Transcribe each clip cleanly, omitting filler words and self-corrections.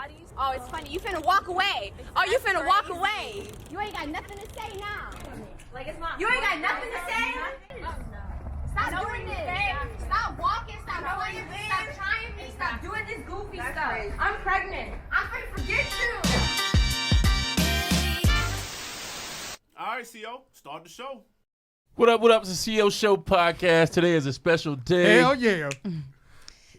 bodies. Oh, it's funny. You finna walk away. Oh, you finna walk away. You ain't got nothing to say now. Like it's not. You ain't got nothing to say. Stop doing this. Stop walking. Stop doing this. Stop trying me. Stop doing this goofy stuff. I'm pregnant. I'm gonna forget you. All right, CO, start the show. What up, it's the CO Show podcast. Today is a special day. Hell yeah.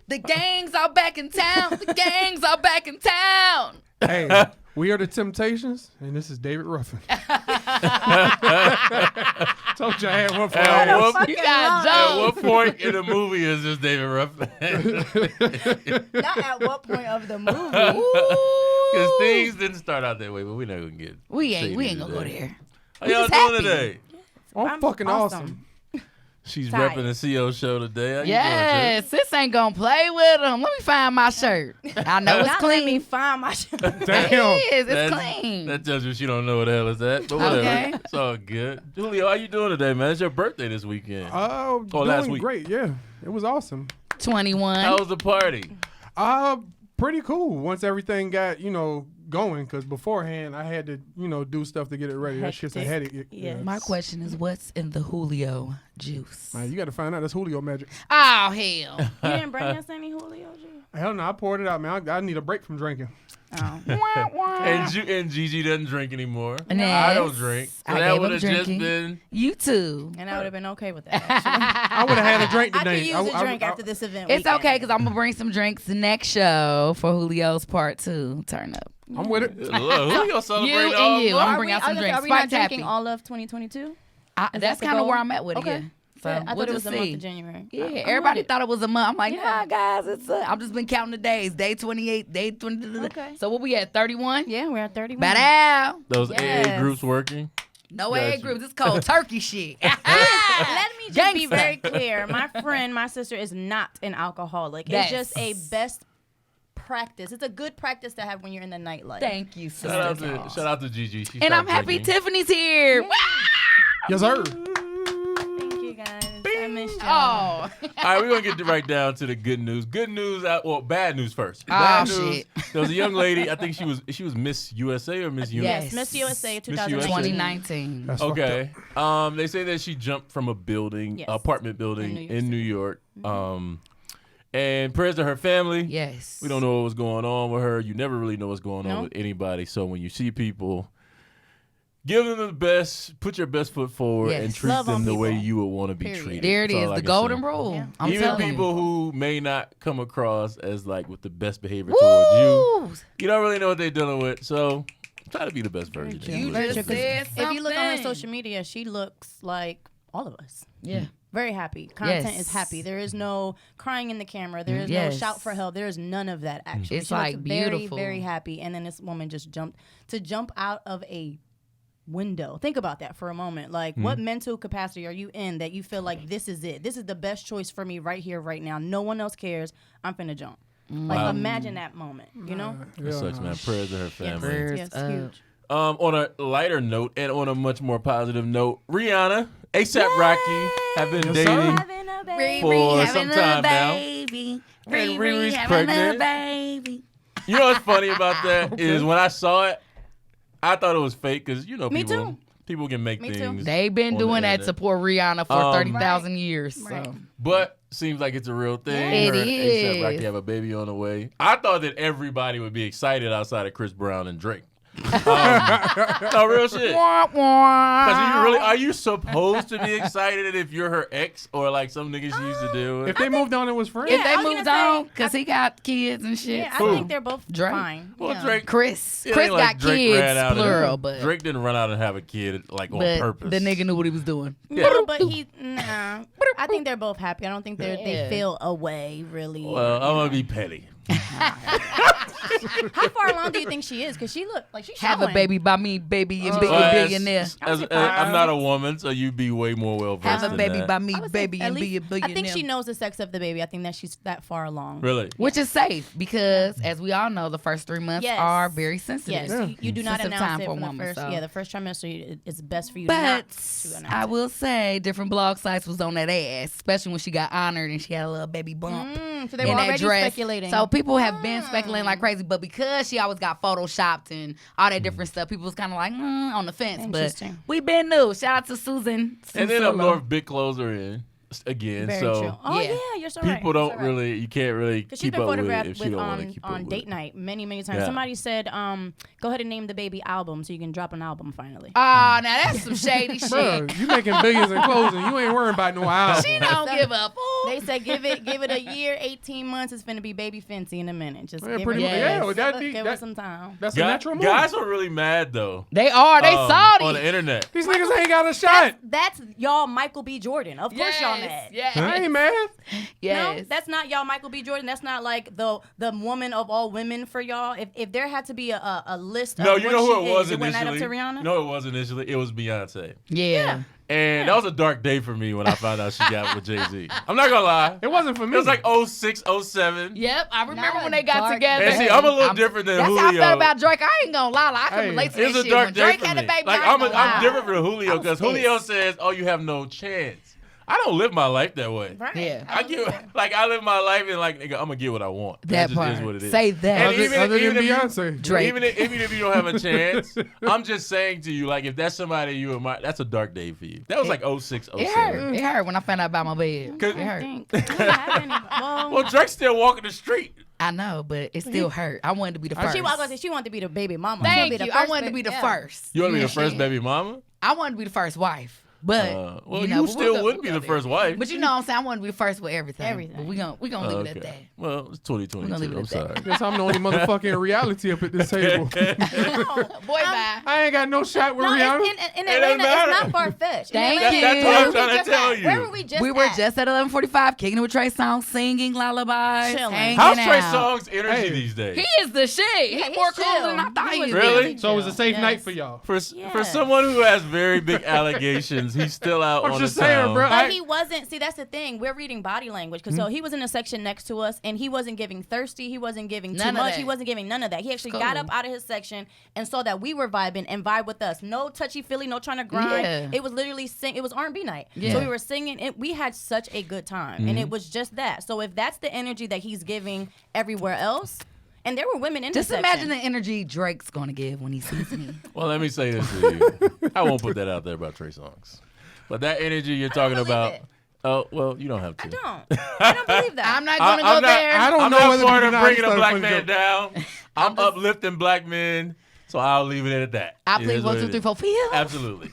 The gangs are back in town. The gangs are back in town. Hey, we are the Temptations, and this is David Ruffin. Told you I had one for You got At Joe. what point in the movie is this David Ruffin? Not at what point of the movie. Because things didn't start out that way, but we're not going to get We ain't shady gonna go today. there. How y'all just doing happy. today? I'm fucking awesome. She's Tired. repping the CO Show today. How you Yes, sis ain't gonna play with him. Let me find my shirt. I know it's Not let me clean. find my shit. Damn. It is. It's doing? clean. That tells you she don't know what the hell is that. But whatever. Okay. It's all good. Julio, how you doing today, man? It's your birthday this weekend. Oh, last doing week. great. Yeah, it was awesome. 21. How was the party? Pretty cool. Once everything got going, because beforehand I had to do stuff to get it ready. That shit's a headache. Yes. My question is, what's in the Julio juice? Man, you got to find out. That's Julio magic. Oh, hell. You didn't bring us any Julio juice? Hell no, I poured it out, man. I need a break from drinking. Oh. And Gigi doesn't drink anymore. Yes. I don't drink. So I that gave would him have just drinking. been. You too. And I would have been okay with that. Actually. I would have had a drink I today. could use a drink after this event. It's weekend. okay because I'm going to bring some drinks next show for Julio's part 2. Turn up. I'm with it. Look, Julio celebrating You all and you. month. I'm bring out some drinks. Are we not Spike's happy. drinking all of 2022? That's the kind of goal? where I'm at with Okay. it. Yeah. So I we'll thought it just was the month see. of January. Yeah, I'm everybody with it. thought it was a month. I'm like, Yeah. nah, guys, it's I've just been counting the days. Day 28, day 20. Okay. So what we at, 31? Yeah, we're at 31. Bad out. Those AA Yes. groups working. No Got AA you. groups. It's called turkey shit. Let me just be Gangsta. very clear. My sister is not an alcoholic. Yes. It's just a best practice. It's a good practice to have when you're in the nightlife. Thank you, Shout out sister. shout out to Gigi. She And I'm stopped happy drinking. Tiffany's here. Wow. Yes, sir. Thank you guys. I missed y'all. Oh. All right, we're going to get right down to the good news. Good news, bad news first. Oh, Bad news. shit. There was a young lady, I think she was Miss USA or Miss Universe? Yes, Miss USA USA. 2019. 2019. That's fucked Okay. They say that she jumped from a building, Yes. apartment building In New York in New York. And prayers to her family. Yes. We don't know what was going on with her. You never really know what's going on No. with anybody. So when you see people, give them the best, put your best foot forward, Yes. and treat Love them on the way people. you would want to be Period. treated. There it That's is, all I the can golden say. rule. Yeah. I'm Even telling people you. who may not come across as like with the best behavior towards you, Woo! you don't really know what they're dealing with. So try to be the best version. of You you. just said If you look on her something. social media, she looks like all of us. Yeah. Very happy. Content Yes. is happy. There is no crying in the camera. There is Yes. no shout for help. There is none of that actually. It's she looks like very, beautiful. very happy. And then this woman just jump out of a window. Think about that for a moment. Like, what mental capacity are you in that you feel like this is it? This is the best choice for me right here, right now. No one else cares. I'm finna jump. Like, Wow. imagine that moment, you know? That sucks, man. Prayers to her family. Prayers Yes, up. huge. On a lighter note and on a much more positive note, Rihanna, ASAP Rocky have been Yes, dating. sir. Having a baby. For having some time a now. baby. And Riri Riri's having pregnant. a baby. You know what's funny about that is when I saw it, I thought it was fake because Me people too. people can make Me too. things. They've been on the doing that to internet. poor Rihanna for Um, 30,000 years. Right. So. But seems like it's a real thing. It Her and A$AP is. Rocky have a baby on the way. I thought that everybody would be excited outside of Chris Brown and Drake. No, real shit. Wah, wah. Because are you supposed to be excited if you're her ex or like some niggas she used to deal with? If they moved on and was friends, If Yeah, they I was moved gonna say, on, because he got kids and shit. Yeah, I Who? think they're both Drake. fine. Well, Yeah. Drake. Chris. It Chris ain't like got Drake kids, ran out plural, of, but, Drake didn't run out and have a kid like on but purpose. the nigga knew what he was doing. No, but nah. I think they're both happy. I don't think they Yeah. feel away really. Well, I'm gonna be petty. How far along do you think she is? Because she looked like she's Have showing. a baby by me, baby, and be a Well, billionaire. I'm not a woman, so you'd be way more well versed. Have a baby by me, I would say baby, at and be a least- billionaire. I think she knows the sex of the baby. I think that she's that far along. Really? Which is safe because, as we all know, the first 3 months Yes. are very sensitive. Yes, you do not Sensitive announce time it for a from the woman, first. so. Yeah, the first trimester. It's best for you But not to announce I it. will say, different blog sites was on that ass, especially when she got honored and she had a little baby bump. So they were in that already dress. speculating. So people have been speculating like crazy, but because she always got photoshopped and all that different stuff, people was kind of like on the fence. But Interesting. we been new. Shout out to Susan. And then up Susula. north, big clothes are in again. Very so true. Oh yeah. yeah, you're so right. people don't You're so right. really, you can't really Because she's keep been up with it photographed if she with don't want to keep up on with date it. night many times. Yeah. Somebody said, go ahead and name the baby album so you can drop an album finally. Oh, now that's some shady shit. Bro, you making billions in clothes and you ain't worrying about no album. She don't give a fool. They said give it a year, 18 months. It's finna be Baby Fenty in a minute. Just Yeah, give pretty it, much. Yes. Yeah, well, that'd be, give that, it some time. that's a natural move. Guys were really mad though. They are. They salty. On the internet. These niggas ain't got a shot. That's y'all Michael B. Jordan. Of course y'all mad. Yes. I ain't mad. Yes. No, that's not y'all Michael B. Jordan. That's not like the woman of all women for y'all. If there had to be a list of No, you what know who she it was is, it went right up initially? to Rihanna? No, it was initially. It was Beyonce. Yeah. And that was a dark day for me when I found out she got with Jay-Z. I'm not gonna lie. It wasn't for me. It was like 06, 07. Yep. I remember Not when a they got dark together. And see, I'm a little different than That's Julio. how I felt about Drake. I ain't gonna lie. I can Hey, relate to It's that a shit. dark When day Drake for had me. a baby, Like I ain't I'm gonna lie. different from Julio I was because Julio pissed. says, "Oh, you have no chance." I don't live my life that way. Right. Yeah. I live my life and like nigga, I'm gonna get what I want. That just part. is what it is. Say that. And other, even other if than you- Beyonce. Drake. Even if you don't have a chance, I'm just saying to you, like if that's somebody you admire, that's a dark day for you. That was like 06, 07. It hurt. It hurt when I found out about my bed. Cause- It hurt. I didn't have any. Well, Drake's still walking the street. I know, but it still hurt. I wanted to be the first. She was gonna say she wanted to be the baby mama. She wanted Thank to be the you. I first wanted to be the yeah. first. You want to be Yeah, the first shit. baby mama? I wanted to be the first wife. But Well, know, you but still we'll would go- be we'll the go first wife. But you know what I'm saying? I want to be the first with everything. Everything. But we gonna leave it at that. Well, it's 2022. We're gonna leave it I'm at sorry. that. Guess I'm the only motherfucker in reality up at this table. Boy, bye. I ain't got no shot with No, Rihanna. in It Atlanta, doesn't matter. it's not far fetched. Thank you. That's what I'm trying to tell you. Where were we just We were at? just at 11:45, kicking it with Trey Songz, singing lullabies, Chilling. hanging How's Trey out. Songz energy Hey. these days? He is the shit. Yeah, He's more he's cool chill. than I thought He he was was. Really? So it was a safe Yes. night for y'all. For Yes. someone who has very big allegations, he's still out I'm on just the saying, town. bro. But he wasn't. See, that's the thing. We're reading body language because so he was in a section next to us, and he wasn't giving thirsty. He wasn't giving too None of much. that. He wasn't giving none of that. He actually Cool. got up out of his section and saw that we were vibing and vibe with us. No touchy feely. No trying to grind. Yeah. It was literally sing. It was R&B night. Yeah. So we were singing. And we had such a good time, and it was just that. So if that's the energy that he's giving everywhere else, and there were women in Just his imagine section. the energy Drake's gonna give when he sees me. Well, let me say this to you. I won't put that out there about Trey Songz. But that energy you're talking believe about. it. Oh, well, you don't have to. I don't. I don't believe that. I'm not gonna go there. I don't I'm know not whether part to of do that. bringing It's a not black funny man joke. down. I'm uplifting black men, so I'll leave it at that. I It plead is 1, what 2, it 3, is. 4, feel. Absolutely.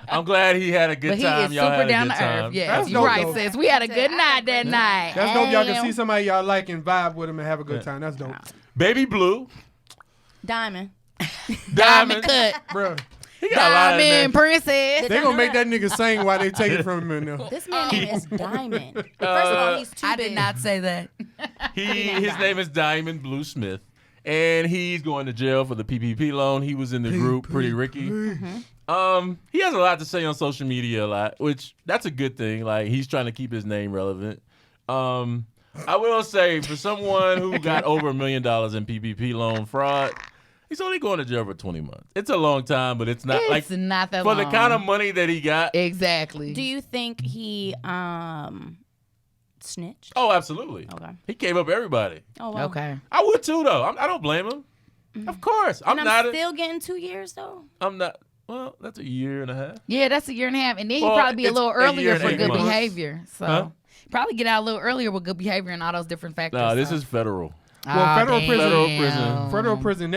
I'm glad he had a good But he time. is Y'all super had a down good to time. earth. Yes, That's you're dope, right, though. sis. We had a good night that night. That's dope. Y'all can Damn. see somebody y'all like and vibe with them and have a good time. That's dope. Baby Blue, Diamond. Diamond. cut. Bro, He got a lot of Diamond that. princess. they gonna make that nigga sing while they take it from him now. This man name is Diamond. First of all, he's too I big. did not say that. His name is Diamond Blue Smith, and he's going to jail for the PPP loan. He was in the group Pretty Ricky. He has a lot to say on social media, a lot, which that's a good thing. Like he's trying to keep his name relevant. I will say for someone who got over $1 million in PPP loan fraud, he's only going to jail for 20 months. It's a long time, but it's not It's like not that for long. the kind of money that he got. Exactly. Do you think he snitched? Oh, absolutely. Okay. He gave up everybody. Oh wow. Okay. I would too, though. I don't blame him. Of course, I'm And not. I'm still getting 2 years though. I'm not. Well, that's a year and a half. Yeah, that's a year and a half. And then Well, he'd probably be a it's little a year earlier and for 8 good months. behavior. So Huh? probably get out a little earlier with good behavior and all those different factors. No, this so. is federal. Well, federal prison- Federal prison. Federal prison,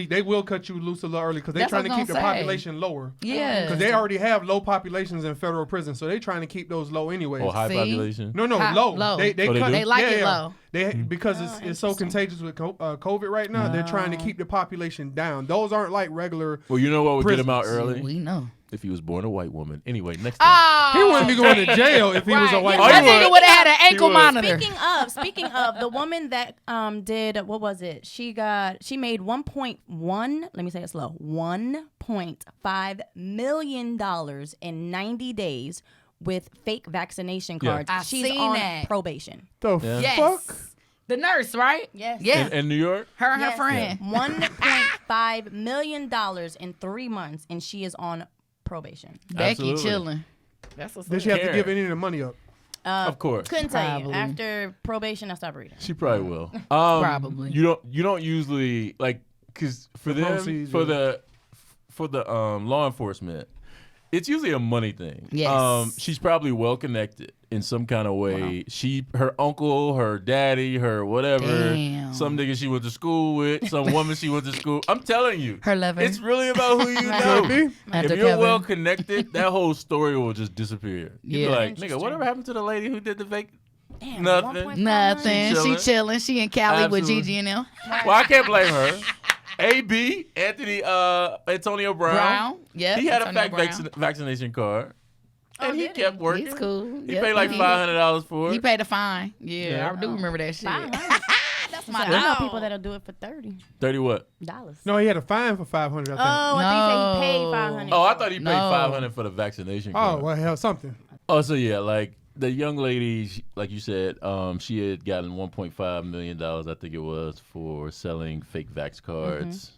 they will cut you loose a little early because they're That's trying to what I'm keep the gonna say. population lower. Yeah. Because they already have low populations in federal prison, so they're trying to keep those low anyways. Or high See? population. No, High- low. low. They Oh, they cut. do? They like yeah, it yeah. low. They because it's so interesting. contagious with COVID right now. They're trying to keep the population down. Those aren't like regular. Well, you know what would get him out Prisons. early? We know. If he was born a white woman. Anyway, next time. Oh, He wouldn't be going to jail if he was a right. white Yeah, Oh, that he man. would. nigga would have had an ankle would. monitor. Speaking of the woman that did what was it? She made 1.1. Let me say it slow. $1.5 million in 90 days with fake vaccination Yeah. cards. I She's seen on that. probation. The Yes. fuck? The nurse, right? Yes. Yeah. In New York? Her and her Yes. friend. $1.5 million in 3 months, and she is on probation. Becky Absolutely. chilling. That's what's Did up. she have to Care. give any of the money up? Of course. Couldn't tell you. Probably. After probation, I stopped reading. She probably will. Probably. You don't usually like because for The them proceeds, for yeah. the law enforcement, it's usually a money thing. Yes. She's probably well connected in some kind of way. Her uncle, her daddy, her whatever, Damn. some nigga she went to school with, some woman she went to school. I'm telling you, Her lover. it's really about who you know. Could be. If Undercover. you're well connected, that whole story will just disappear. You'll Yeah. be like, nigga, Interesting. whatever happened to the lady who did the fake? Damn, Nothing. 1.5. Nothing. She She chilling. She in Cali with Absolutely. Gigi and them. Well, I can't blame her. AB, Antonio Brown. Yep. He had a Antonio fact Brown. vaccination card. And he did he? kept working. He's cool. He Yep, paid like he- $500 for He it. paid a fine. Yeah, Yeah. I do remember that shit. $500. That's I my know dog. people that'll do it for $30. 30 what? No, he had a fine for $500. I think. Oh, I think he No. paid $500. Oh, I thought he paid No. $500 for the vaccination Oh, card. well, hell, something. Oh, so yeah, like the young lady, like you said, she had gotten $1.5 million, I think it was, for selling fake vax cards.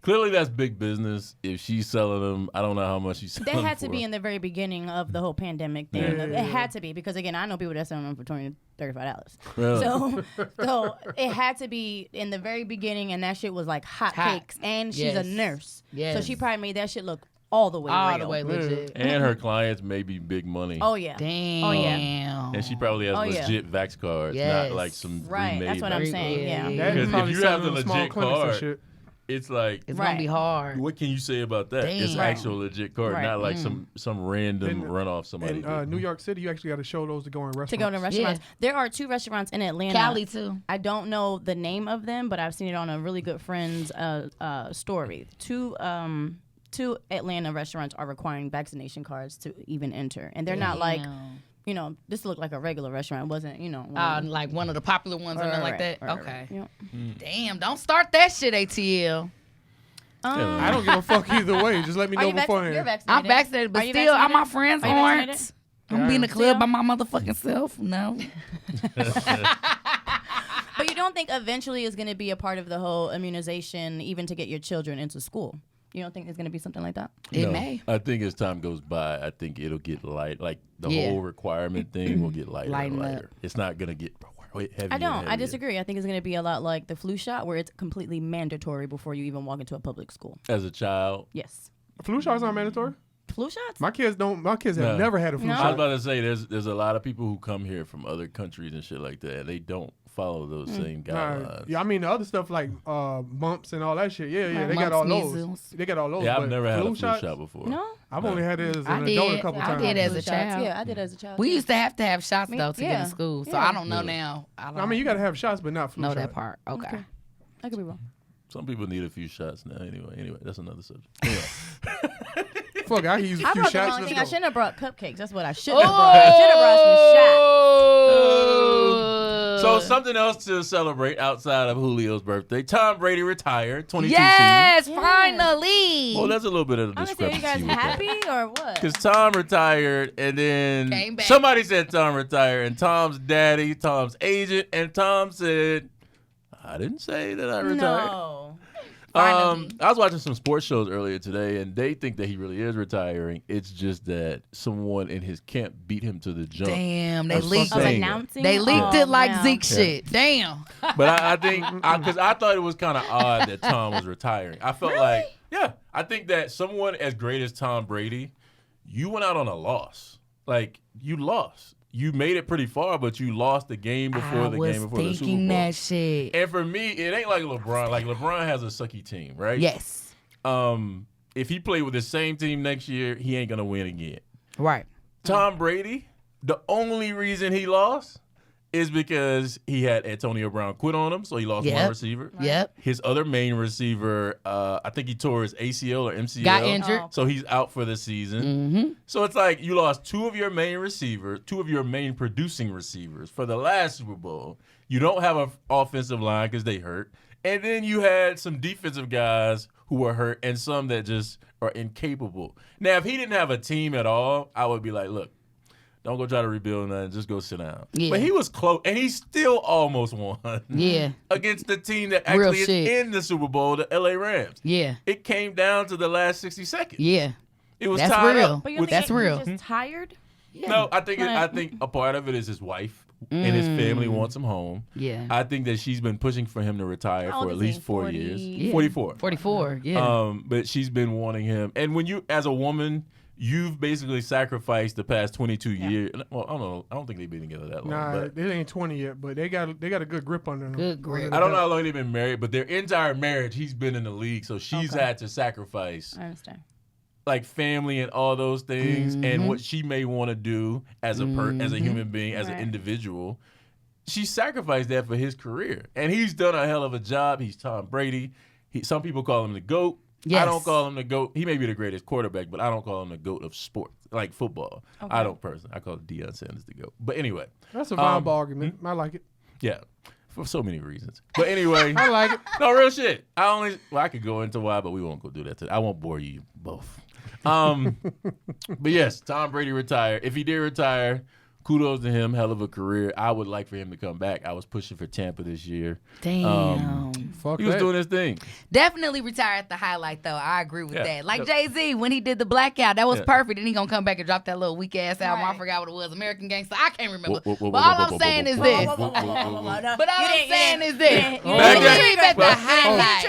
Clearly, that's big business. If she's selling them, I don't know how much she's selling That had to for. be in the very beginning of the whole pandemic thing. Yeah. It had to be because again, I know people that sell them for $20, $35. Really? So it had to be in the very beginning, and that shit was like hot Hot. cakes. And she's a Yes. nurse, so Yes. she probably made that shit look all the way All real. the way legit. And her clients may be big money. Oh yeah, Damn. Oh, yeah. And she probably has Oh, yeah. legit vax cards, Yes. not like some right. remade That's what I'm vax saying. Yeah, Yeah. yeah. That Because probably if you have selling the them small legit clinics and card, shit. it's like, It's Right. gonna be hard. what can you say about that? It's Right. actual legit card, Right. not like some random And- runoff somebody In did. New York City, you actually got to show those to go in restaurants. To go to restaurants. There are 2 restaurants in Atlanta. Cali too. I don't know the name of them, but I've seen it on a really good friend's story. Two Atlanta restaurants are requiring vaccination cards to even enter, and they're not like, Damn. this looked like a regular restaurant. It wasn't, Like one of the popular ones or nothing like that. right, Okay. right. Damn, don't start that shit, ATL. I don't give a fuck either way. Just let me Are know you beforehand. You're vaccinated. I'm vaccinated, but Are you still, all my vaccinated? friends Are you aren't. vaccinated? I'm being in the club Still? by my motherfucking self. No. But you don't think eventually it's going to be a part of the whole immunization, even to get your children into school? You don't think there's going to be something like that? It No. may. I think as time goes by, I think it'll get light. Like the Yeah. whole requirement thing will get lighter and Lighten up. lighter. It's not gonna get heavier. I don't. and I heavier. disagree. I think it's going to be a lot like the flu shot, where it's completely mandatory before you even walk into a public school. As a child, Yes. Flu shots aren't mandatory. Flu shots? My kids don't. My kids have No. never had a flu No. I was shot. about to say there's a lot of people who come here from other countries and shit like that. They don't follow those same Nah, guidelines. yeah, I mean the other stuff like bumps and all that shit. Yeah, yeah, they Mumps, got all those. measles. They got all those. Yeah, I've but never had a flu shots, shot before. No? I've only had it as I an did. adult a couple I times. did as Flu a shots. child. Yeah, I did as a child. We too. used to have shots Me- though to get yeah. in school, so Yeah. I don't know now. I I mean, you got to have shots, but not flu know shot. that part. Okay. Okay. I could be wrong. Some people need a few shots now. Anyway, that's another subject. Anyway. Fuck, I can use a I few brought the shots. wrong Let's thing. I go. shouldn't have brought cupcakes. That's what I should have brought. I should have brought some shots. So something else to celebrate outside of Julio's birthday. Tom Brady retired, 22 Yes, seasons. finally. Well, that's a little bit of a I'm gonna say, are you discrepancy guys with that. happy or what? Because Tom retired, and then Came back. somebody said Tom retired, and Tom's daddy, Tom's agent, and Tom said, I didn't say that I retired. No. Finally. I was watching some sports shows earlier today, and they think that he really is retiring. It's just that someone in his camp beat him to the jump. Damn, they That's leaked what I'm Of saying. announcing? They leaked Oh, it like man. Zeke shit. Damn. But I think, because I thought it was kind of odd that Tom was retiring. I felt like, yeah, I think that someone as great as Tom Brady, you went out on a loss. Like, you lost. You made it pretty far, but you lost the game before I the was game before the Super thinking Bowl. that shit. And for me, it ain't like LeBron. Like, LeBron has a sucky team, right? Yes. If he played with the same team next year, he ain't going to win again. Right. Tom Brady, the only reason he lost is because he had Antonio Brown quit on him, so he lost one Yep. receiver. Yep. His other main receiver, I think he tore his ACL or MCL. Got injured. So he's out for the season. Mm-hmm. So it's like you lost two of your main receivers, two of your main producing receivers for the last Super Bowl. You don't have an offensive line because they hurt. And then you had some defensive guys who were hurt and some that just are incapable. Now, if he didn't have a team at all, I would be like, look, don't go try to rebuild nothing. Just go sit down. Yeah. But he was close, and he still almost won. Yeah. Against the team that Real actually is shit. in the Super Bowl, the LA Rams. Yeah. It came down to the last 60 seconds. Yeah. It was That's tied real. up. But you with- think That's real. He's just tired? No, I think a part of it is his wife and his family wants him home. Yeah. I think that she's been pushing for him to retire How old for at is least he? 4 40? years. Yeah. 44. 44. Yeah. But she's been wanting him. And when you, as a woman, you've basically sacrificed the past 22 years. Well, I don't know. I don't think they've been together that long. Nah, but they ain't 20 yet, but they got a good grip under them. Good grip. I don't know how long they've been married, but their entire marriage, he's been in the league. So she's Okay. had to sacrifice I understand. like family and all those things and what she may want to do as a as a human being, as an Right. individual. She sacrificed that for his career. And he's done a hell of a job. He's Tom Brady. Some people call him the GOAT. Yes. I don't call him the GOAT. He may be the greatest quarterback, but I don't call him the GOAT of sports, like football. I don't personally. I call Deion Sanders the GOAT. But anyway, That's a viable argument. I like it. yeah, for so many reasons. But anyway, I like it. no, real shit. I could go into why, but we won't go do that today. I won't bore you both. But yes, Tom Brady retired. If he did retire, kudos to him. Hell of a career. I would like for him to come back. I was pushing for Tampa this year. Damn. Fuck He was that. doing his thing. Definitely retire at the highlight though. I agree with Yeah. that. Like Yeah. Jay-Z when he did the blackout, that was Yeah. perfect. And he gonna come back and drop that little weak ass album. I Right. forgot what it was. American Gangster. I can't remember. Whoa, whoa, But whoa, all whoa, I'm whoa, saying whoa, is whoa, this. whoa, whoa, whoa, whoa, whoa. But all I'm saying is this. Back that- Leave at the back- highlight. Back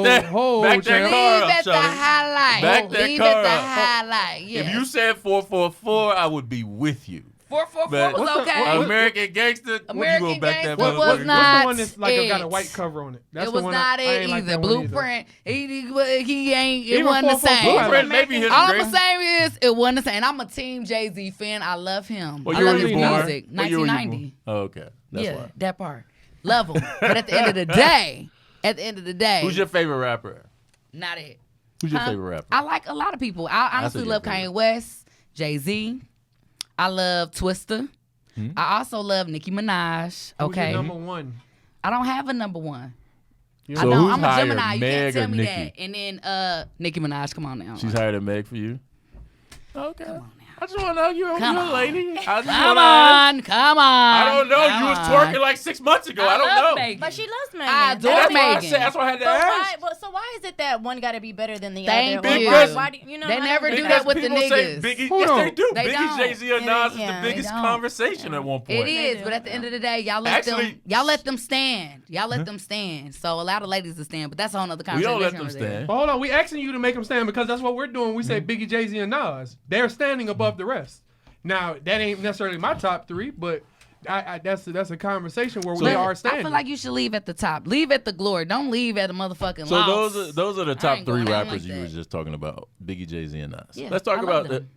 that, Hold, back that champ. car Leave up, at the shawty. highlight. Back that Leave car at the up. highlight. Yes. If you said 444, I would be with you. 444 But was What's the- okay. what- American Gangster, American what you go back that Gangster was motherfucker? not- What's the one that's like got a it. white cover on it? That's It the was one not I it ain't like either. that one either. Blueprint. He ain't. It Even wasn't the 444 same. Blueprint maybe his All I'm greatest. saying is it wasn't the same. I'm a Team Jay-Z fan. I love him. What I year love were his you born? music. What year were you 1990. born? Oh, okay. That's Yeah, why. that part. Love him. But at the end of the day, Who's your favorite rapper? not it. Who's your Huh? favorite rapper? I like a lot of people. I honestly your love favorite. Kanye West, Jay-Z. I love Twista. I also love Nicki Minaj. Who's your Okay. number one? I don't have a number one. I So know who's I'm a higher, Gemini. You Meg can't tell or me Nicki? that. And then Nicki Minaj, come on now. She's higher than Meg for you? Okay. I just want to know you're Come a on. lady. I just Come wanna ask. on, come on. I don't know. Come You was on. twerking like 6 months ago. I don't love know. Megan. But she loves Megan. I adore That's why I Megan. said. That's why I had to But why? ask. But so why is it that one got to be better than the Thank other? Or you. Why do you know? They I don't never get do that. that with the people say niggas. Biggie, Hold yes, on. they do. They Biggie, don't. Jay-Z, and Nas is the Yeah, they biggest don't. conversation at one point. It is, do. but at the end of the day, y'all let Actually- them stand. Y'all let them stand. So allow the ladies to stand, but that's a whole other We conversation. don't let them over there. stand. But hold on, we asking you to make them stand because that's what we're doing. We say Biggie, Jay-Z, and Nas. They're standing above the rest. Now that ain't necessarily my top three, but that's a conversation where we So- are I standing. feel like you should leave at the top. Leave at the glory. Don't leave at the motherfucking So loss. those are the I top ain't 3 going down rappers like you that. were just talking about. Biggie, Jay-Z, and Nas. Yeah, Let's talk I love about them.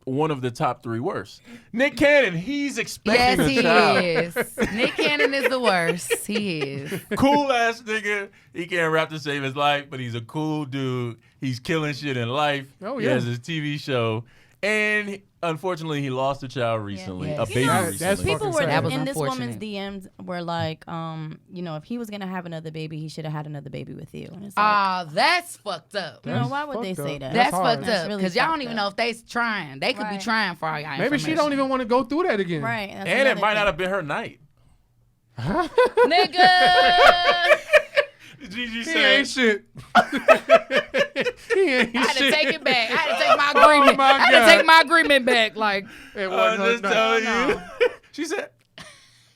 one of the top 3 worst. Nick Cannon. He's Yes, expecting he a child. is. Nick Cannon is the worst. He is. Cool ass nigga. He can't rap to save his life, but he's a cool dude. He's killing shit in life. Oh, He yeah. has his TV show. And unfortunately, he lost a child recently, Yes. a baby You know, recently. that's People fucking were sad. That was in this woman's unfortunate. DMs were like, if he was gonna have another baby, he should have had another baby with you. And it's like, Ah, that's fucked up. you know, why would they fucked say up. that? That's hard. fucked That's up really because y'all don't fucked even up. know if they trying. They could be Right. trying for all y'all Maybe she don't even want to go through that again. Right. That's And it another might thing. not have been her night. Nigga. Gigi He ain't said, shit. He ain't I had to shit. take it back. I had to take my agreement. my I had God. to take my agreement back. Like, It I'm wasn't her just night. telling No. you. She said,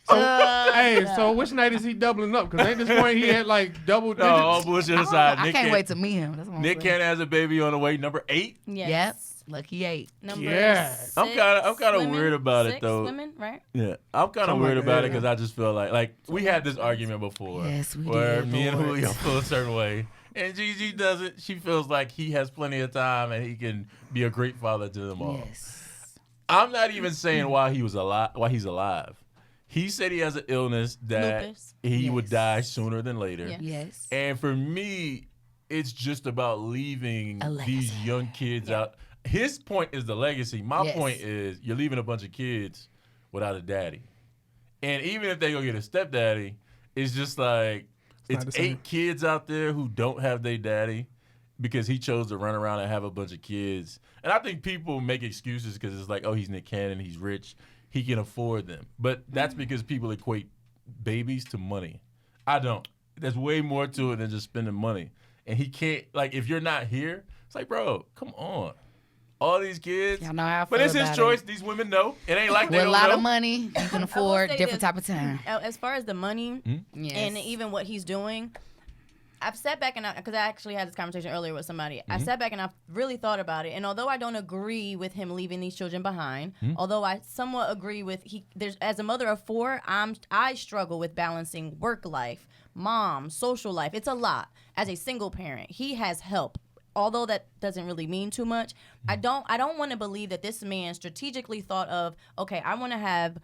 Hey, so which night is he doubling up? Because at this point he had like double no, all digits. bullshit I, aside. I Nick can't Cannon- wait to meet him. That's what I'm Nick saying. Cannon has a baby on the way, number 8. Yes. Yep. Lucky 8. Number Yeah. I'm kinda women, weird about it, 6 though. Women, right? Yeah, I'm kind of Something weird like about that, it because I just feel like we had this argument before. Yes, we where did. me and What? Julio feel a certain way, and Gigi doesn't. She feels like he has plenty of time and he can be a great father to them all. Yes. I'm not even saying why he's alive. He said he has an illness that Lupus. he would Yes. die sooner than later. Yeah. Yes. And for me, it's just about leaving A these legacy. young kids out. His point is the legacy. My Yes. point is you're leaving a bunch of kids without a daddy. And even if they go get a stepdaddy, it's just like not the it's same. 8 kids out there who don't have their daddy because he chose to run around and have a bunch of kids. And I think people make excuses because it's like, oh, he's Nick Cannon, he's rich, he can afford them. But that's because people equate babies to money. I don't. There's way more to it than just spending money. And he can't, like, if you're not here, it's like, bro, come on. all these kids. Y'all know how I But feel it's his about choice. it. These women know. It ain't like they With a don't lot know. of money, you can afford say different this. type of time. As far as the money Yes. and even what he's doing, I've sat back and because I actually had this conversation earlier with somebody. I sat back and I've really thought about it. And although I don't agree with him leaving these children behind, although I somewhat agree with there's as a mother of 4, I struggle with balancing work life, mom, social life. It's a lot. As a single parent, he has help. Although that doesn't really mean too much, I don't want to believe that this man strategically thought of, okay, I want to have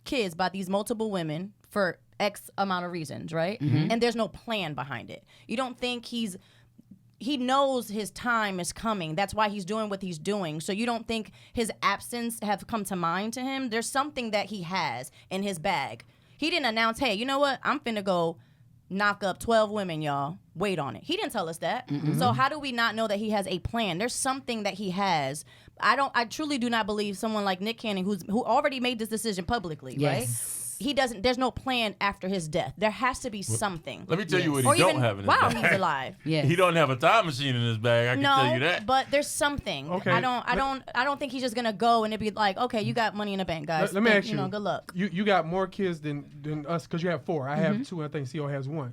kids by these multiple women for X amount of reasons, right? And there's no plan behind it. You don't think he knows his time is coming. That's why he's doing what he's doing. So you don't think his absence have come to mind to him. There's something that he has in his bag. He didn't announce, hey, you know what? I'm finna go knock up 12 women, y'all. Wait on it. He didn't tell us that. So how do we not know that he has a plan? There's something that he has. I truly do not believe someone like Nick Cannon, who already made this decision publicly, right? He doesn't. There's no plan after his death. There has to be something. Let me tell you what Or he don't even have in his while bag. he's alive. Yes. He don't have a time machine in his bag. I can tell you that. But there's something. Okay. I don't think he's just gonna go and it'd be like, okay, you got money in the bank, guys. Let me Then, ask you. know, good luck. You got more kids than us because you have 4. I have 2. And I think CO has 1.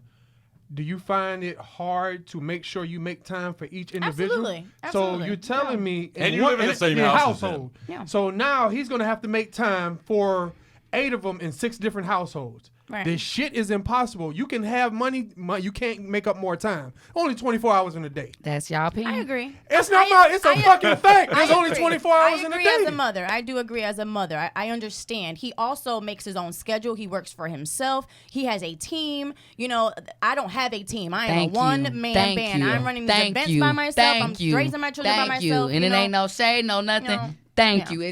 Do you find it hard to make sure you make time for each individual? Absolutely. So Absolutely. you're telling me, And you live in the same house as him. household. Yeah. So now he's gonna have to make time for 8 of them in 6 different households. Right. This shit is impossible. You can have money, you can't make up more time. Only 24 hours in a day. That's y'all opinion. I agree. It's not it's a fucking fact. There's I only agree. 24 hours I in a agree day. as a mother. I do agree as a mother. I understand. He also makes his own schedule. He works for himself. He has a team. You know, I don't have a team. I am Thank a you. one-man Thank band. you. I'm running these Thank events you. by myself. Thank I'm you. raising my children Thank by you. myself. And it know. ain't no shade, no nothing. know. Thank Yeah. you.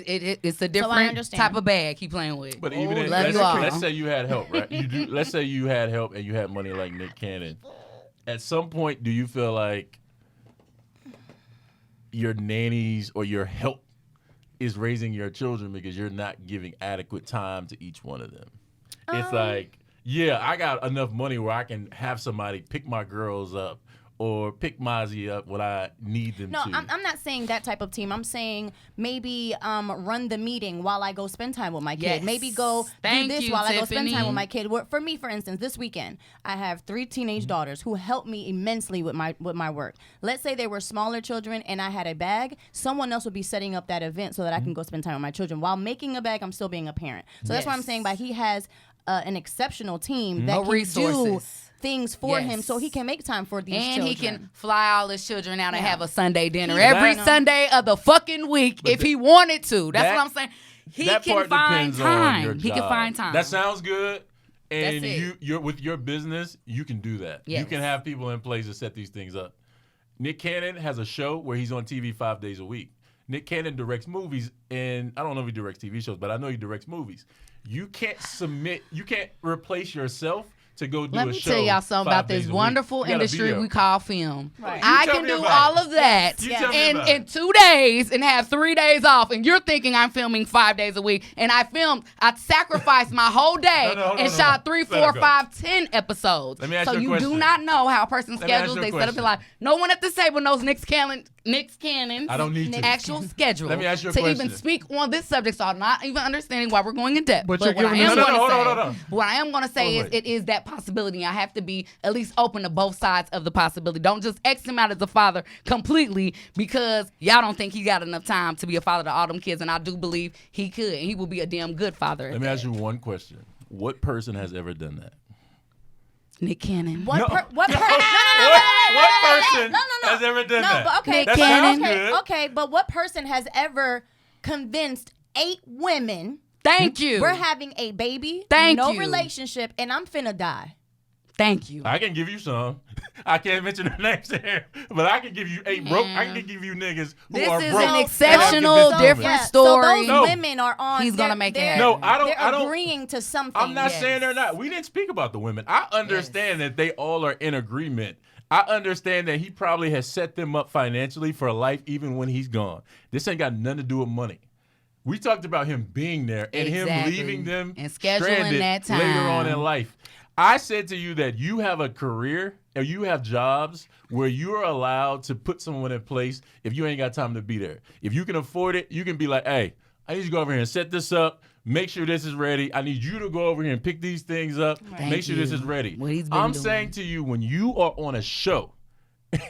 It's a I different understand. type of bag he playing with. But even if, love you all. let's say you had help, right? Let's say you had help and you had money like Nick Cannon. At some point, do you feel like your nannies or your help is raising your children because you're not giving adequate time to each one of them? It's like, yeah, I got enough money where I can have somebody pick my girls up or pick Mozzie up when I need them No, to. I'm not saying that type of team. I'm saying maybe run the meeting while I go spend time with my kid. Yes. Maybe go Thank do this you, while I go spend time Tiffany. with my kid. For me, for instance, this weekend I have 3 teenage daughters who help me immensely with my work. Let's say they were smaller children and I had a bag. Someone else would be setting up that event so that I can go spend time with my children. While making a bag, I'm still being a parent. So that's why I'm saying he has an exceptional team that No can do resources. things for Yes. him so he can make time for these And children. he can fly all his children out and Yeah. have a Sunday dinner He's every that- Sunday of the fucking week if he wanted to. That's that- what I'm saying. He that can part find depends on your time. He can job. find time. That sounds good. And That's it. you're with your business, you can do that. You Yes. can have people in place to set these things up. Nick Cannon has a show where he's on TV 5 days a week. Nick Cannon directs movies, and I don't know if he directs TV shows, but I know he directs movies. You can't replace yourself to go do Let a me show tell y'all something 5 about this days a week. wonderful You gotta be industry there. we call film. Right. I You tell can me do about all it. of that You tell me about in it. 2 days and have 3 days off. And you're thinking I'm filming 5 days a week. And I sacrificed my whole day No, hold and on, shot hold on. 3, Let her 4, go. 5, 10 episodes. Let me ask so you a you question. do not know how a person's Let me ask schedules. you a They set up question. their life. No one at this table knows Nick Cannon's I don't need to. actual schedule. Let me ask you a to question. even speak on this subject. So I'm not even understanding why we're going in depth. But But you're what I giving am us- going to hold say, on, hold on. what I am going to say Hold is on. it is that possibility. I have to be at least open to both sides of the possibility. Don't just X him out as a father completely because y'all don't think he got enough time to be a father to all them kids. And I do believe he could. And he will be a damn good father. Let me ask you one question. What person has ever done that? Nick Cannon. What No. person What person has ever done No, that? but okay. Nick Cannon. Okay, but what person has ever convinced 8 women Thank you. we're having a baby, Thank no you. relationship, and I'm finna die? Thank you. I can give you some. I can't mention their names here, but I can give you 8 broke. I can give you niggas who This are is broke. an and exceptional, have convinced different women. story. So those No. women are on. He's gonna they're- make it they're- happen. No, I don't- They're I don't- agreeing to something. I'm not Yes. saying they're not. We didn't speak about the women. I understand that they all are in agreement. I understand that he probably has set them up financially for life even when he's gone. This ain't got nothing to do with money. We talked about him being there and him Exactly. leaving them And scheduling stranded that later on time. in life. I said to you that you have a career or you have jobs where you are allowed to put someone in place if you ain't got time to be there. If you can afford it, you can be like, hey, I need you to go over here and set this up. Make sure this is ready. I need you to go over here and pick these things up. Make sure this is ready. I'm saying to you, when you are on a show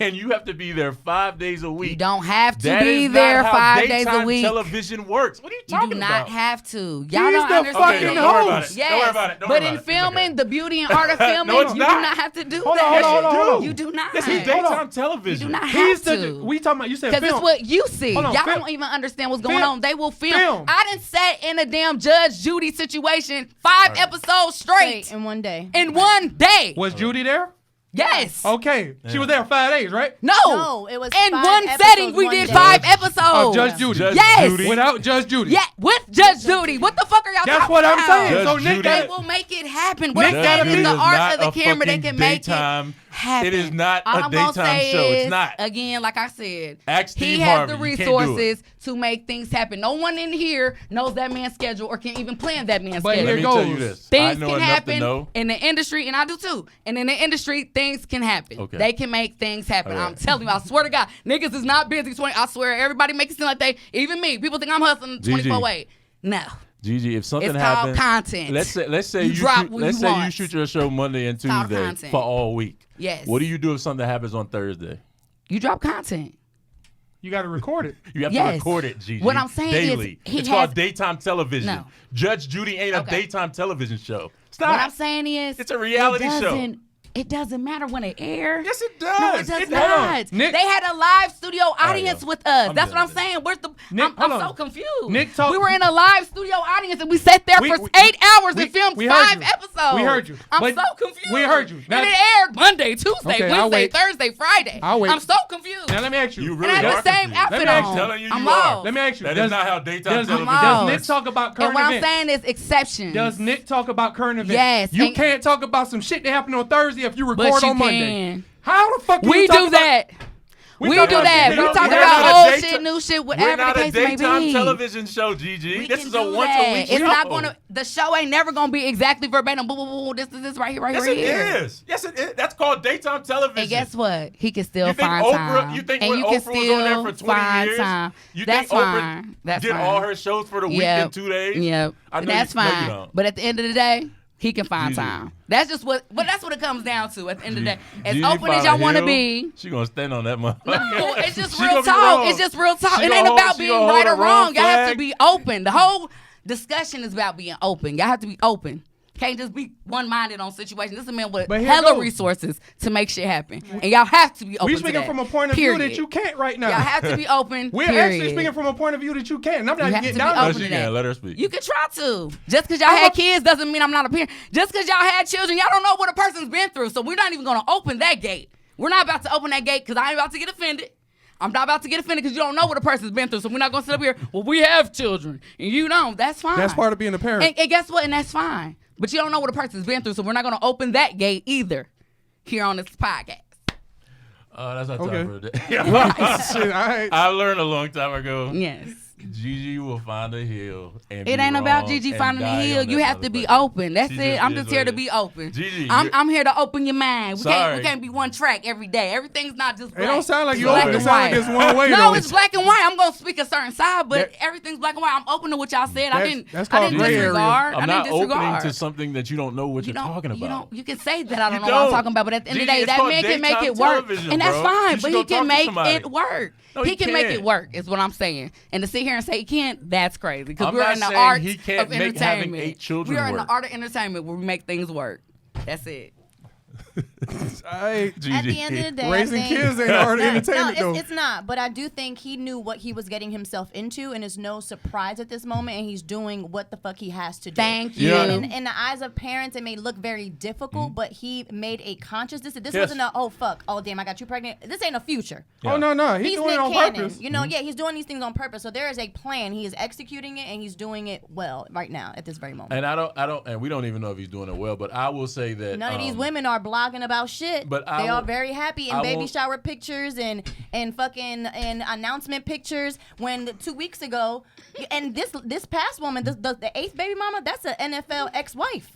and you have to be there 5 days a week. You don't have to that be is there not how 5 days a week. Television works. What are you talking You do about? not have to. Y'all He's don't the understand. fucking Don't worry about it. Yes. Don't worry about it. Don't But worry in about it. It's filming, okay. the beauty and art of filming, No, it's you not. do not have to do Hold on, that. hold on, hold on. You do not. This is daytime television. You do not He's have the. to. We talking about. You said Because film. it's what you see. Hold on, Y'all film. don't even understand what's going Film. on. They will film. Film. I done sat in a damn Judge Judy situation 5 episodes straight in one day. in one day. Was Judy there? Yes. Okay, she was there 5 days, right? No. It was in 5 one episodes, setting. We one did day. 5 episodes. Of Judge Judy. Judge Yes. Judy. Without Judge Judy. Yeah, with Judge Judy. What the fuck are y'all That's talking what I'm about? saying. Judge So Nick Judy. They got will make it happen. What Nick I'm gotta saying be- is the It is art not of the a camera. They fucking can make daytime- it happen. it is not All a I'm gonna daytime say show. It's is, not. Again, like I said, Ask he Steve has Harvey. the You can't do it. resources to make things happen. No one in here knows that man's schedule or can even plan that man's But schedule. Let here me tell you goes. this. Things I know can enough to happen know. in the industry, and I do too. And in the industry, things can happen. Okay. They can make things happen. All right. I'm telling you, I swear to God, niggas is not busy 20. I swear, everybody makes it seem like they, even me, people think I'm hustling 24/8. No. Gigi, if something It's called happens, content. let's say You drop shoot, what let's you say you want. shoot your show Monday and It's called Tuesday content. for all week. Yes. What do you do if something happens on Thursday? You drop content. You got to record it. You have to Yes. record it, Gigi. What I'm saying is daily. he it's has- called daytime television. No. Judge Judy ain't a Okay. daytime television show. Stop. What I'm saying is, It's a reality show. It doesn't matter when it airs. Yes, it No, it does. does It not. Nick- They had a live studio audience yo. with us. I'm That's done what I'm with this. saying. Where's the? Nick, I'm hold so on. confused. Nick talk- we were in a live studio audience and we sat there We- for we- 8 hours we- and filmed we heard 5 you. episodes. We heard you. I'm But so confused. we heard you. Now- And it aired Monday, Tuesday, Okay, I'll Wednesday, wait. Thursday, Friday. I'll wait. I'm so confused. Now let me ask you. You and really I are had the same confused. outfit Let me ask on. you. Telling you I'm you are. lost. Let me ask you. That is not how daytime does, television lost. does Nick works. talk about current And what I'm events? saying is exceptions. Does Nick talk about current events? Yes, You and- can't talk about some shit that happened on Thursday if you But record you on Monday. can. How the fuck can We you talk do about- that. We talk do about- that. we We don't- talk we're about not a old daytime- shit, new shit, We're whatever not the a case may daytime be. television show, Gigi. We This can is a do once that. a week It's show. not gonna. The show ain't never gonna be exactly verbatim. Boo, boo, boo. This is this right here, right Yes, here, it right here. is. Yes, it is. That's called daytime television. And guess what? He can still You think find Oprah? time. You think and when you can Oprah was on there still for 20 find years? time. You That's think Oprah fine. That's did fine. all her shows for the week Yep. in 2 days? Yep. I know That's you, no, you fine. don't. But at the end of the day, he can find Gigi. time. That's just what. But that's what it comes down to. At the end of the day, as Gigi open as found y'all a want to hill, be. She gonna stand on that motherfucker. No, it's just She real gonna be talk. wrong. It's just real talk. She It gonna ain't hold- about she being gonna right hold or the wrong wrong. Y'all have to flag. be open. The whole discussion is about being open. Y'all have to be open. Can't just be one-minded on situations. This is a man with But here hella goes. resources to make shit happen, and y'all have to be open. We to speaking that. from a point of Period. view that you can't right now. Y'all have to be open. We're period. actually speaking from a point of view that you can't. And I'm not You even have getting to be down No, open to she to can't. that. Let her speak. You can try to. Just because y'all I'm had a- kids doesn't mean I'm not a parent. Just because y'all had children, y'all don't know what a person's been through. So we're not even going to open that gate. We're not about to open that gate because I ain't about to get offended. I'm not about to get offended because you don't know what a person's been through. So we're not going to sit up here, well, we have children and you don't. That's fine. That's part of being a parent. And guess what? And that's fine. But you don't know what a person's been through. So we're not going to open that gate either here on this podcast. That's our Okay. time for the day. Shit, all right. I learned a long time ago. Yes. Gigi will find a hill. And It be ain't about wrong Gigi and finding the die hill. on You that have to be motherfucker. open. That's She it. I'm is just what here it to is. be open. Gigi, I'm here to open your mind. We Sorry. can't be one track every day. Everything's not just It black. don't sound like you Black open. It and sound like white. it's one way. No, though. it's black and white. I'm gonna speak a certain side, but That- everything's black and white. I'm open to what y'all said. I That's- didn't. that's I called didn't gray area. disregard. I'm I not didn't disregard. opening to something that you don't know what you're talking about. You don't. You can say that I don't You know what I'm don't. talking about, but at the end of the Gigi, day, it's that called man can make daytime it work, television, and that's bro. fine. You But should he go can talk to make somebody. it work. No, he he can make can't. it work. Is what I'm saying. And to sit here and say he can't, that's crazy. Because I'm we're not in the saying art he can't of make having entertainment. 8 children we are in the work. art of entertainment where we make things work. That's it. All right. At the end of the day, Raising I think, kids ain't hard entertainment, no, though. it's not. But I do think he knew what he was getting himself into, and it's no surprise at this moment. And he's doing what the fuck he has to do. Thank You you. know- In the eyes of parents, it may look very difficult, but he made a conscious decision. This Yes. wasn't a oh fuck, oh damn, I got you pregnant. This ain't a future. Oh, no. He's doing Nick it on Cannon. purpose. You know, yeah, he's doing these things on purpose. So there is a plan. He is executing it, and he's doing it well right now at this very moment. And I don't, and we don't even know if he's doing it well. But I will say that None of these women are blogging about shit. but I they are will- very happy in I baby won't- shower pictures and fucking and announcement pictures. When 2 weeks ago, and this past woman, the 8th baby mama, that's an NFL ex-wife.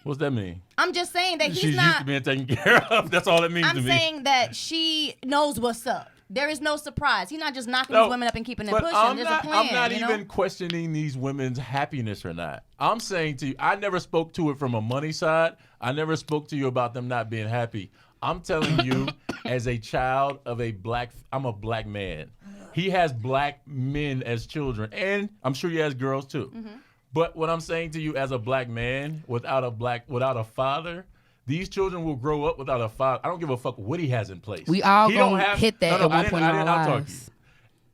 What's that mean? I'm just saying that he's She's used not. to being taken care of. That's all it means to I'm me. saying that she knows what's up. There is no surprise. He's not just knocking No, these women up and keeping them but pushing. There's a plan. I'm not you know? even questioning these women's happiness or not. I'm saying to you, I never spoke to it from a money side. I never spoke to you about them not being happy. I'm telling you, as a child of I'm a black man. He has black men as children, and I'm sure he has girls too. Mm-hmm. But what I'm saying to you, as a black man without a father, these children will grow up without a father. I don't give a fuck what he has in place. We all He don't gonna have- hit that No, at one I didn't- point in I our didn't- I'll talk to lives.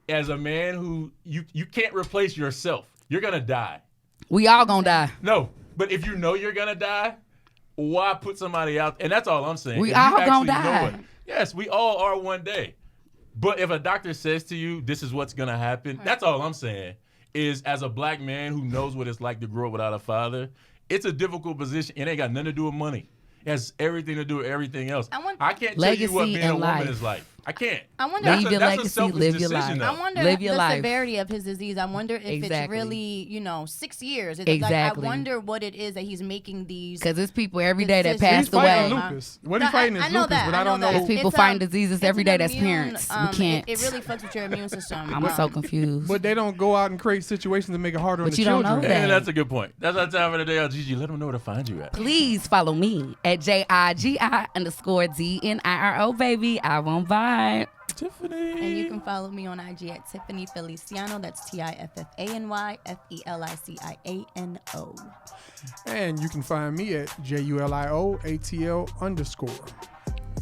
you. As a man who you can't replace yourself. You're gonna die. We all gonna die. No, but if you know you're gonna die, why put somebody out? And that's all I'm saying. We If you all gonna actually know die. it- Yes, we all are one day. But if a doctor says to you, this is what's gonna happen, that's all I'm saying. Is as a black man who knows what it's like to grow up without a father, it's a difficult position. It ain't got nothing to do with money. It has everything to do with everything else. I can't tell you what Legacy being a and woman life. is like. I can't. I wonder. Leave your legacy, selfish live your decision, life. though. I wonder Live your the life. severity of his disease. I wonder if Exactly. it's really, 6 years. It's Exactly. Like, I wonder what it is that he's making these. Because there's people every day that Decisions. He's passed fighting away. lupus. What No, he's fighting is I know lupus, that, but I don't that. know. There's people It's, fighting diseases it's every an day that's immune, parents. We can't. It really fucks with your immune system. I'm so confused. But they don't go out and create situations to make it harder on But the you don't know children. that. And that's a good point. That's our time for the day. Gigi, let them know where to find you at. Please follow me at JIGI_DNIRO, baby. I won't buy. Tiffany. And you can follow me on IG at Tiffany Feliciano. That's TIFFANY FELICIANO. And you can find me at JULIOATL_.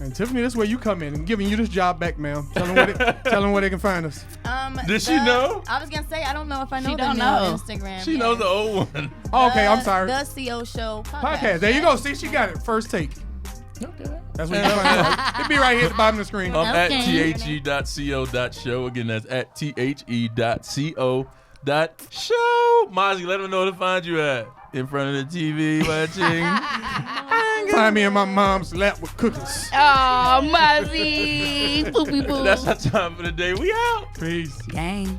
And Tiffany, this is where you come in and giving you this job back, ma'am. Tell them where they can find us. Did she know? I was gonna say I don't know if I know She the don't new know. Instagram. She yet. knows the old one. Oh, okay, I'm sorry. The CO Show Podcast. There you go. See, she got it. First take. Okay. That's what you can find it. It'll be right here at the bottom of the screen. I'm at Okay. the.co.show. Again, that's at the.co.show. Mozzie, let them know to find you at. In front of the TV watching. Find me in my mom's lap with cookies. Oh, Muzzy. Poopy poo. That's our time for the day. We out. Peace. Gang.